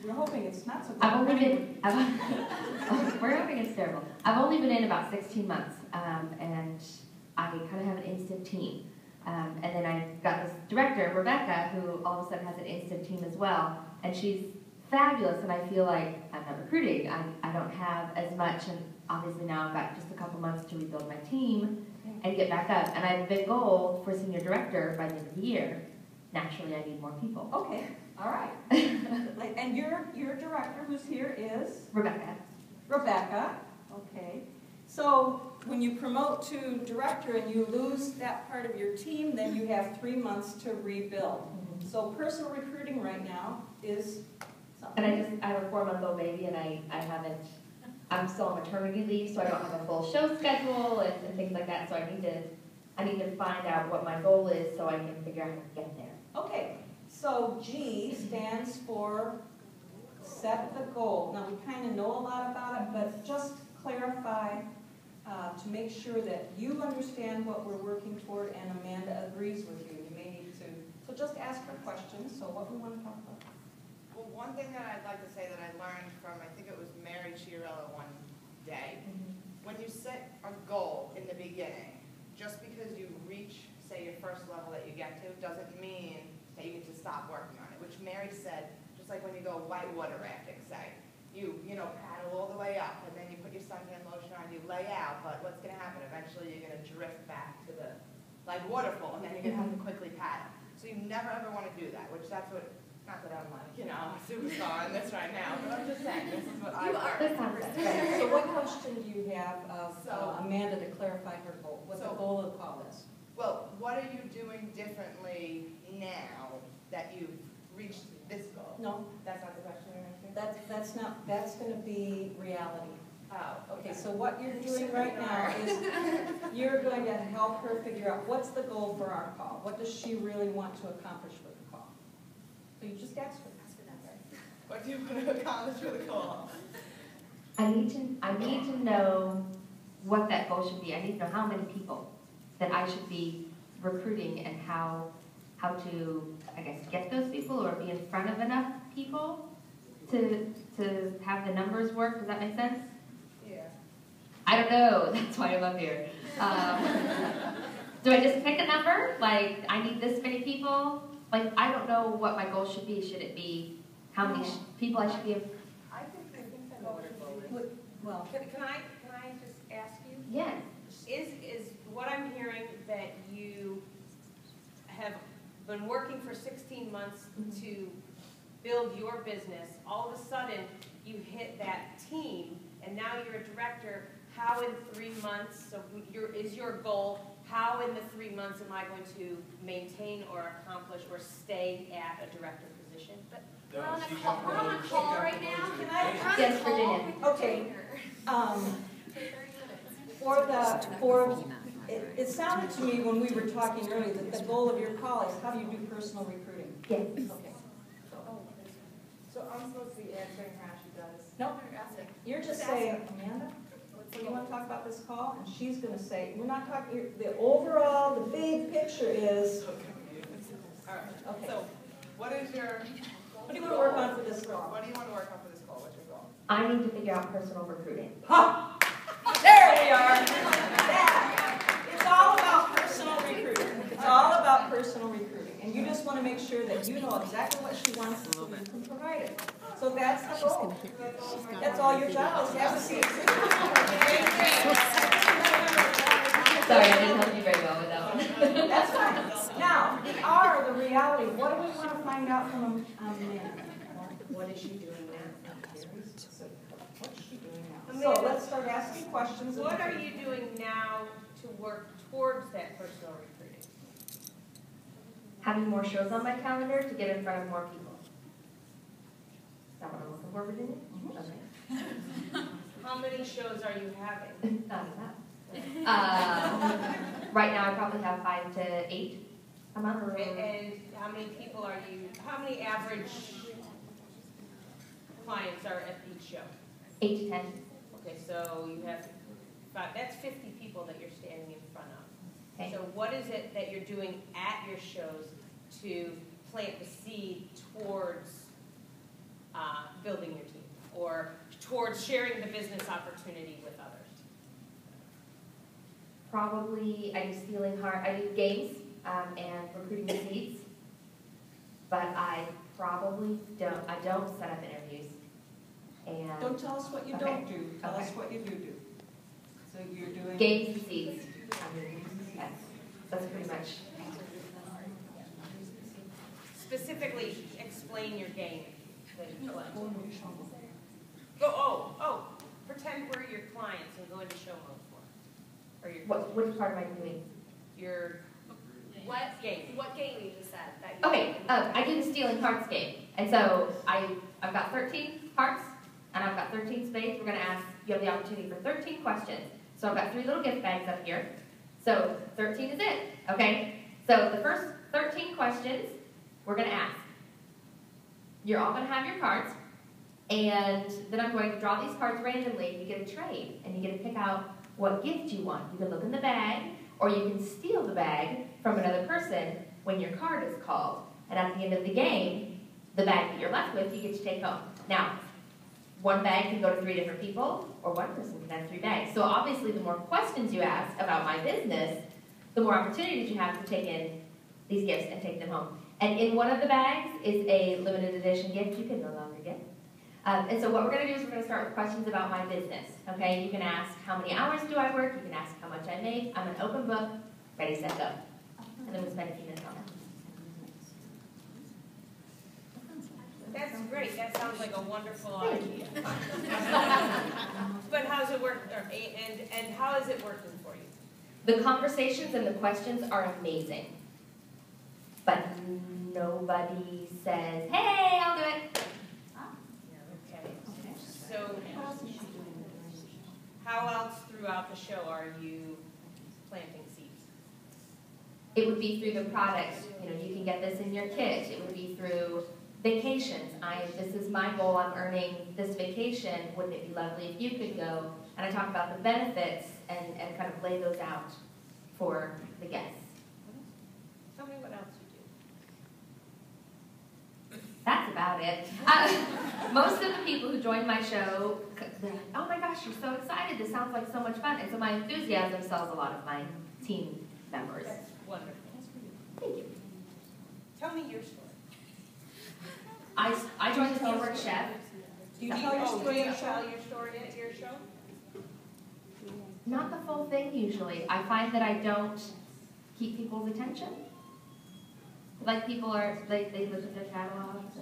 We're hoping it's not so good. I've only been, we're hoping it's terrible. I've only been in about 16 months, and I kind of have an instant team. And then I got this director, Rebecca, who all of a sudden has an instant team as well, and she's fabulous, and I feel like I'm not recruiting. I don't have as much, and obviously now I've got just a couple months to rebuild my team and get back up. And I have a big goal for senior director by the end of the year. Naturally, I need more people. Okay, all right. And your director who's here is? Rebecca. Rebecca, okay. So when you promote to director and you lose that part of your team, then you have 3 months to rebuild. Mm-hmm. So personal recruiting right now is something. And I have a 4-month-old baby, and I'm still on maternity leave, so I don't have a full show schedule and things like that. So I need to find out what my goal is so I can figure out how to get there. Okay, so G stands for set the goal. Now we kind of know a lot about it, but just clarify to make sure that you understand what we're working toward and Amanda agrees with you. You may need to, so just ask her questions. So what we want to talk about? Well, one thing that I'd like to say that I learned from, I think it was NDA G.R.O.W one day, when you set a goal in the beginning, just because you reach, say, your first level that you get to, doesn't mean that you get to stop working on it, which Mary said, just like when you go whitewater rafting, say, you paddle all the way up, and then you put your suntan lotion on, you lay out, but what's going to happen? Eventually you're going to drift back to the, like, waterfall, and then you're going to have to quickly paddle. So you never ever want to do that, which that's what, not that I'm like, a superstar in this right now, but I'm just saying, this is what I learned. So what question do you have of Amanda to clarify her goal? What the goal of the call is? Well, what are you doing differently now that you've reached this goal? No. That's not the question you're answering? That's going to be reality. Oh, okay. So what you're doing right now is you're going to help her figure out what's the goal for our call. What does she really want to accomplish with the call? So you just ask her that, right? What do you want to accomplish with the call? I need to know what that goal should be. I need to know how many people that I should be recruiting and how to, I guess, get those people or be in front of enough people to have the numbers work. Does that make sense? Yeah. I don't know. That's why I'm up here. Do I just pick a number? Like, I need this many people? Like, I don't know what my goal should be. Should it be how many people I should be? I think that goal should be. Well, can I just ask you? Yes. Is what I'm hearing that you have been working for 16 months to build your business, all of a sudden you hit that team, and now you're a director. How in 3 months, so is your goal, how in the 3 months am I going to maintain or accomplish or stay at a director position? But we're on a call right now. Can I? Yes, Virginia. Okay. It sounded to me when we were talking earlier that the goal of your call is how do you do personal recruiting? Yes. Okay. So I'm supposed to be answering how she does? Nope. You're just saying, Amanda, you want to talk about this call? And she's going to say, we're not talking, the overall, the big picture is. All right. Okay. So what is your... What do you want to work on for this call? What do you want to work on for this call? What's your goal? I need to figure out personal recruiting. Ha! There we are. It's all about personal recruiting. It's all about personal recruiting. And you just want to make sure that you know exactly what she wants so you can provide it. So that's the goal. That's all your job is. Have a seat. Sorry, I didn't help you very well with that one. That's fine. Now, the reality. What do we want to find out from Amanda? what is she doing now? What's she doing now? So let's start asking questions. What are you doing now to work towards that personal recruiting? Having more shows on my calendar to get in front of more people. Is that what I'm looking for, Virginia? Okay. How many shows are you having? Not enough. Right now I probably have 5 to 8 a month. And how many people are you, how many average clients are at each show? 8 to 10. Okay, so you have, that's 50 people that you're standing in front of. Okay. So what is it that you're doing at your shows to plant the seed towards building your team or towards sharing the business opportunity with others? Probably, I do stealing heart. I do games and recruiting the seats, but I probably don't. I don't set up interviews. And Don't tell us what you Okay. don't do. Tell us Okay. what you do. So you're doing games and seats. That's pretty much. Specifically, explain your game that you play. Go, pretend we're your clients and go into show mode for. Or your, Which part am I doing? your What game. What game you just said that you Okay, I do the stealing hearts game. And so I've got 13 hearts, and I've got 13 spades. We're going to ask, you have the opportunity for 13 questions. So I've got 3 little gift bags up here. So 13 is it, okay? So the first 13 questions we're going to ask. You're all going to have your cards, and then I'm going to draw these cards randomly. You get a trade, and you get to pick out what gift you want. You can look in the bag, or you can steal the bag from another person when your card is called. And at the end of the game, the bag that you're left with, you get to take home. Now, one bag can go to 3 different people, or one person can have 3 bags. So obviously, the more questions you ask about my business, the more opportunities you have to take in these gifts and take them home. And in one of the bags is a limited edition gift you can no longer get. And so what we're going to do is we're going to start with questions about my business. Okay, you can ask how many hours do I work, you can ask how much I make. I'm an open book, ready, set, go. And then we'll spend a few minutes on that. That's great. That sounds like a wonderful idea. But how's it work? And how is it working for you? The conversations and the questions are amazing. But nobody says, hey, I'll do it. Okay. So how else throughout the show are you planting seeds? It would be through the product. You know, you can get this in your kit. It would be through vacations. This is my goal. I'm earning this vacation. Wouldn't it be lovely if you could go? And I talk about the benefits and kind of lay those out for the guests. Tell me what else you do. That's about it. Most of the people who join my show, they're like, oh my gosh, you're so excited. This sounds like so much fun. And so my enthusiasm sells a lot of my team members. That's wonderful. Thank you. Tell me your story. I joined the Pampered chef. Do you tell your story Do on you the show? tell your story at your show? Not the full thing usually. I find that I don't keep people's attention. Like people are, they look at their catalogs.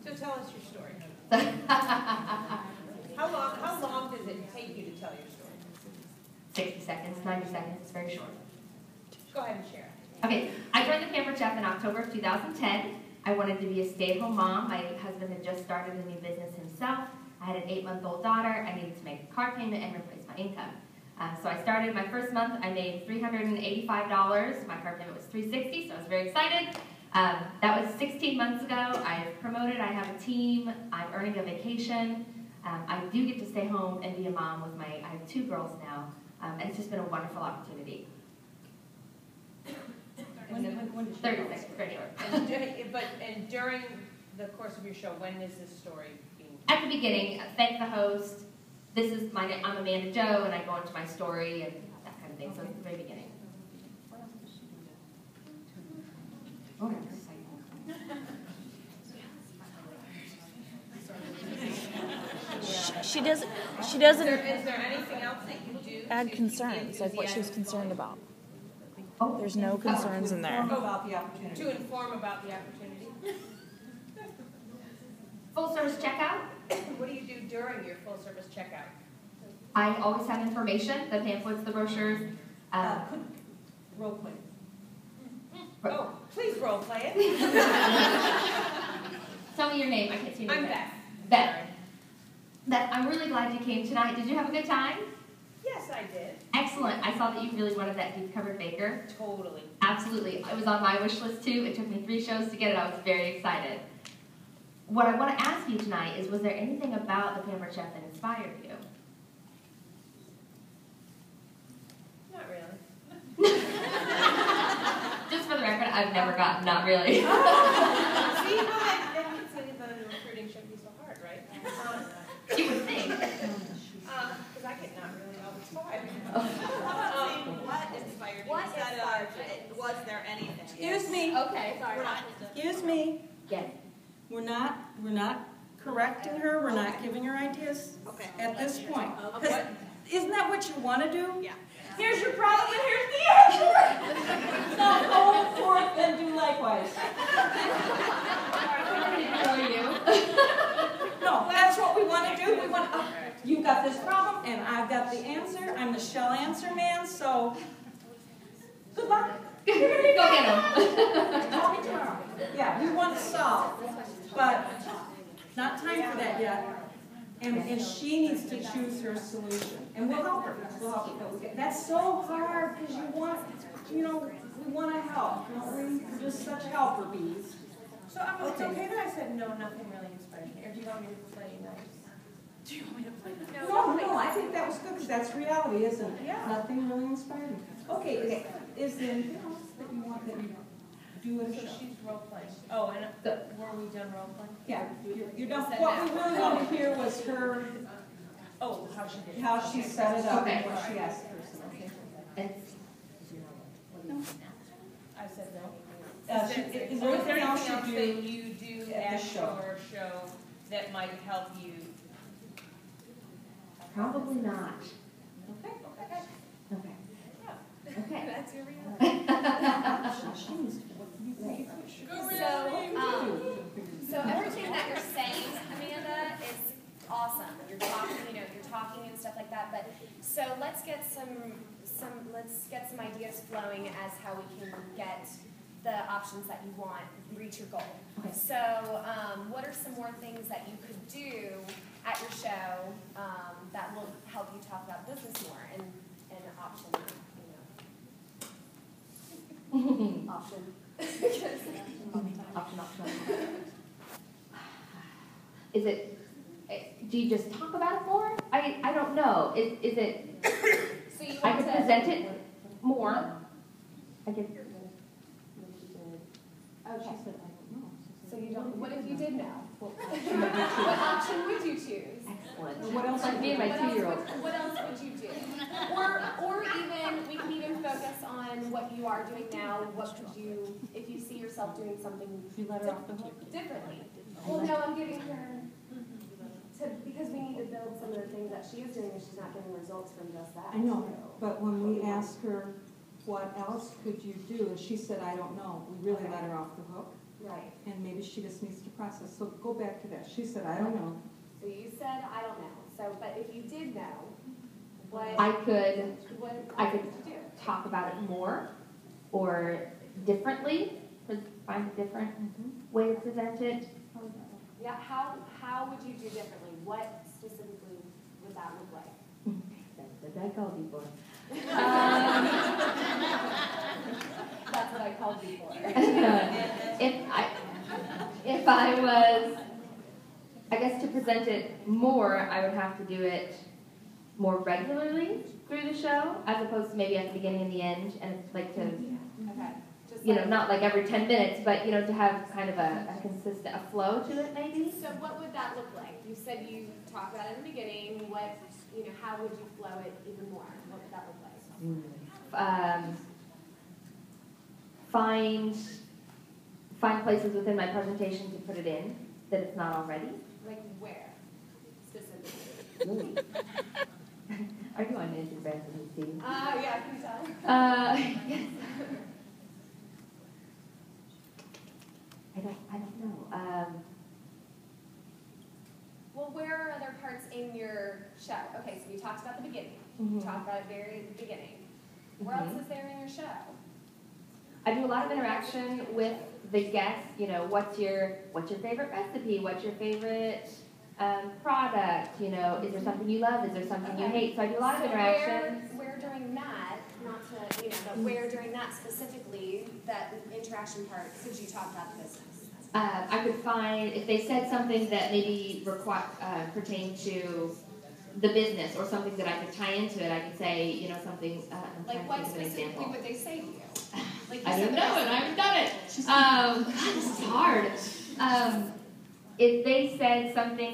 So tell us your story. And How long does it take you to tell your story? 60 seconds, 90 seconds, it's very short. Go ahead and share it. Okay, I joined the Pampered Chef in October of 2010. I wanted to be a stay-at-home mom. My husband had just started a new business himself. I had an 8-month-old daughter. I needed to make a car payment and replace my income. So I started my first month. I made $385. My car payment was $360, so I was very excited. That was 16 months ago. I've promoted. I have a team. I'm earning a vacation. I do get to stay home and be a mom with I have 2 girls now, and it's just been a wonderful opportunity. When did you 30 go? seconds, very short. And during the course of your show, when is this story being At the beginning, thank the host. I'm Amanda Joe, and I go into my story and that kind of thing. So it's the very beginning. She doesn't Is there anything else that you do add to concerns, keep like what she was enthusiasm concerned about. Oh, There's no concerns in there. About the opportunity. to inform about the opportunity? full service checkout. What do you do during your full service checkout? I always have information, the pamphlets, the brochures. Role play. Oh, please role play it. Tell me your name. I can't see your I'm name. Beth. Beth. Beth, I'm really glad you came tonight. Did you have a good time? Yes, I did. Excellent. I saw that you really wanted that deep covered baker. Totally. Absolutely. It was on my wish list too. It took me 3 shows to get it. I was very excited. What I want to ask you tonight is, was there anything about the Pampered Chef that inspired you? Not really. Just for the record, I've never gotten not really. See how that makes the recruiting shouldn't be so hard. right? You would think. Because I get not really all the time. What inspired you? What Instead inspired of, was there anything? Excuse me, Okay. Sorry. excuse me. Yes. We're not correcting her, we're not giving her ideas Okay. at this point. 'Cause isn't that what you want to do? Yeah. Here's your problem and here's the answer. Now go forth and do likewise. No, that's what we want to do. We want, you've got this problem and I've got the answer. I'm the shall answer man, so good luck. Go get him. Call me tomorrow. Yeah, we want to solve, but not time for that yet. And she needs to choose her solution. And we'll help her. We'll help her. That's so hard because you want, we want to help. Don't we? We're just such helper bees. So it's okay that I said no, nothing really inspired me. Or do you want me to play nice? Do you want me to play nice? No, I think that was good because that's reality, isn't it? Yeah. Nothing really inspired me. Okay, is there anything else that you want that you do at a So show? she's role playing. Oh, and were we done role playing? Yeah, you're done. What we really want to hear was her, Oh, how she did it. how she set it up Okay. and what she asked the person. Okay. And I said no. Is there anything else that you you do at the at show? your show that might help you? probably not. Okay. Okay. Okay. That's your reality. So everything that you're saying, Amanda, is awesome. You're talking and stuff like that. But so let's get some ideas flowing as how we can get the options that you want, reach your goal. Okay. So what are some more things that you could do at your show that will help you talk about business more and option, option. Option. Is it, do you just talk about it more? I don't know. Is it, So you I want could to present it more. I could, Okay. So you don't. What if you did know? What option would you choose? excellent. What else? Like me and my 2-year-old. What else would you do? Or even we can even focus on what you are doing now. What could you, if you see yourself doing something differently? Well, no, I'm giving her because we need to build some of the things that she is doing, and she's not getting results from just that. I know, but when we asked her, what else could you do? And she said, I don't know. We really let her off the hook. Right. And maybe she just needs to process. So go back to that. She said, I don't know. So you said I don't know. So, but if you did know, what I could would you do? talk about it more or differently, find a different way to present it. Yeah, how would you do differently? What specifically would that look like? That's what I called you for. That's what I called you for. If I was, I guess to present it more, I would have to do it more regularly through the show, as opposed to maybe at the beginning and the end, and like to, Okay. Just not like every 10 minutes, but to have kind of a consistent, a flow to it maybe. So what would that look like? You said you talked about it in the beginning. What, how would you flow it even more? What would that look like? Find places within my presentation to put it in that it's not already. Like where, specifically? Really? Are you on Instagram for me, Steve? Yeah, can you tell? Yes. I don't know. Well, where are other parts in your show? Okay, so you talked about the beginning. Mhm. You talked about it very beginning. Where else is there in your show? I do a lot of interaction with the guests. What's your favorite recipe? What's your favorite product? Is there something you love? Is there something you hate? So I do a lot of interaction. Where during that, not to, but where during that specifically, that interaction part, could you talk about the business? I could find, if they said something that maybe pertained to the business or something that I could tie into it, I could say, something, I'm Like trying what to think of an specifically example. would they say to you? Like you I said don't the know, and I haven't done it. God, this is hard. If they said something